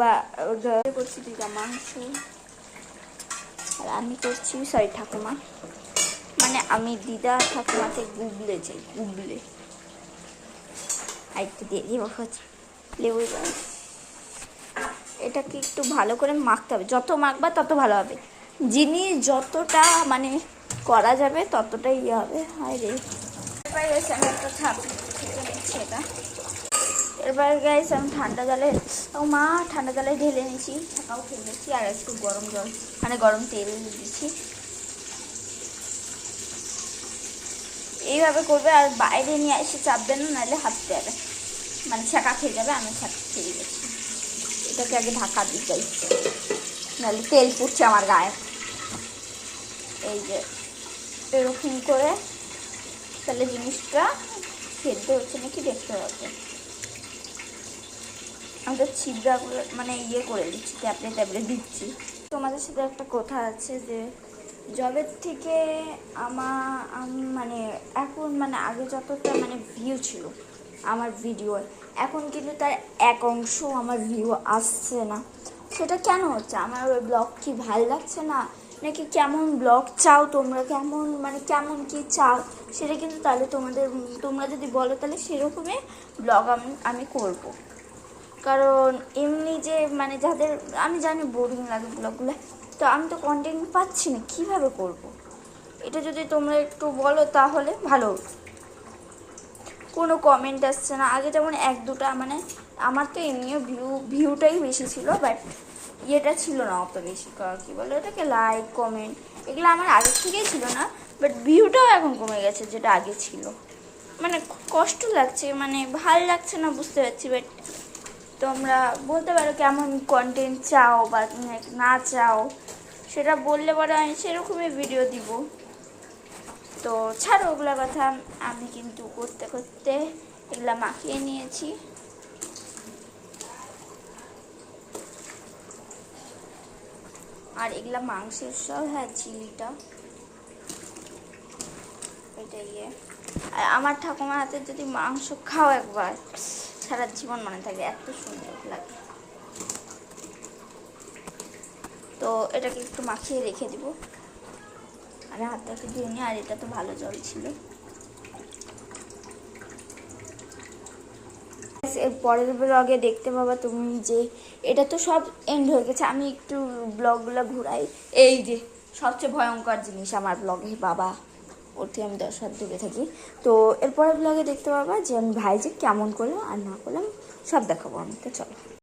বা করছি দিদা মাংস, আর আমি করছি সরি ঠাকুমা, মানে আমি দিদা ঠাকুমাকে গুবলে চাই, গুবলে আর একটু দিয়ে দিব হচ্ছে লেবু গাছ। এটাকে একটু ভালো করে মাখতে হবে, যত মাখবা তত ভালো হবে, জিনিস যতটা মানে করা যাবে ততটাই ইয়ে হবে। হায় রে, এবার গেছে আমি একটা থেকে নিচ্ছি এটা। এবার গাইস আমি ঠান্ডা জলে, ও মা ঠান্ডা জলে ঢেলে নিয়েছি, ছাকাও খেয়ে নিয়েছি, আর একটু গরম জল মানে গরম তেল দিচ্ছি। এইভাবে করবে, আর বাইরে নিয়ে এসে চাপবে না, নাহলে হাঁটতে যাবে, মানে ছাকা খেয়ে যাবে। আমি ছাকা খেয়ে গেছি, এটাকে আগে ঢাকা দিতে, নাহলে তেল ফুটছে আমার গায়ে। এই যে এরকম করে তাহলে জিনিসটা সেদ্ধ হচ্ছে নাকি দেখতে হবে। আমি তো ছিদ্রাগুলো মানে ইয়ে করে দিচ্ছি, ট্যাবলেট ট্যাবলেট দিচ্ছি। তোমাদের সাথে একটা কথা আছে যে জবের থেকে আমি মানে এখন মানে আগে যতটা মানে ভিউ ছিল আমার ভিডিও, এখন কিন্তু তার এক অংশ আমার ভিউ আসছে না। সেটা কেন হচ্ছে? আমার ওই ব্লগ কি ভালো লাগছে না, নাকি কেমন ব্লগ চাও তোমরা, কেমন মানে কেমন কি চাও সেটা কিন্তু তাহলে তোমরা যদি বলো তাহলে সেরকমই ব্লগ আমি করবো। কারণ এমনি যে মানে যাদের আমি জানি বোরিং লাগে ব্লগগুলো, তো আমি তো কন্টেন্ট পাচ্ছি না, কীভাবে করব? এটা যদি তোমরা একটু বলো তাহলে ভালো। কোনো কমেন্ট আসছে না, আগে যেমন এক দুটা মানে আমার তো এমনিও ভিউটাই বেশি ছিল, বাট ইয়েটা ছিল না অত বেশি, কী বলে ওটাকে, লাইক কমেন্ট এগুলো আমার আগের থেকেই ছিল না, বাট ভিউটাও এখন কমে গেছে যেটা আগে ছিল। মানে কষ্ট লাগছে, মানে ভাল লাগছে না, বুঝতে পারছি। বাট তোমরা বলতে পারো কেমন কন্টেন্ট চাও বা না চাও, সেটা বললে পরে আমি সেরকমই ভিডিও দিব। তো ছাড়ো ওগুলো কথা। আমি কিন্তু করতে করতে এগুলা মাখিয়ে নিয়েছি। আর এগুলা মাংসের সব, হ্যাঁ চিলিটা এটা ইয়ে। আর আমার ঠাকুমার হাতে যদি মাংস খাও একবার, সারা জীবন মনে থাকে, এত সুন্দর লাগে। তো এটাকে একটু মাখিয়ে রেখে দিব, আর হাতটাকে ধুয়ে নিই। আর এটা তো ভালো জল ছিল। এর পরের ব্লগে দেখতে পাবা তুমি যে এটা তো সব এন্ড হয়ে গেছে, আমি একটু ব্লগগুলো ঘুরাই। এই যে সবচেয়ে ভয়ঙ্কর জিনিস আমার ব্লগে, বাবা ওর থেকে আমি 10 হাত দূরে থাকি। তো এরপরের ব্লগে দেখতে পাবা যে আমি ভাই যে কেমন করলাম আর না করলাম সব দেখাবো আমি। তো চলো।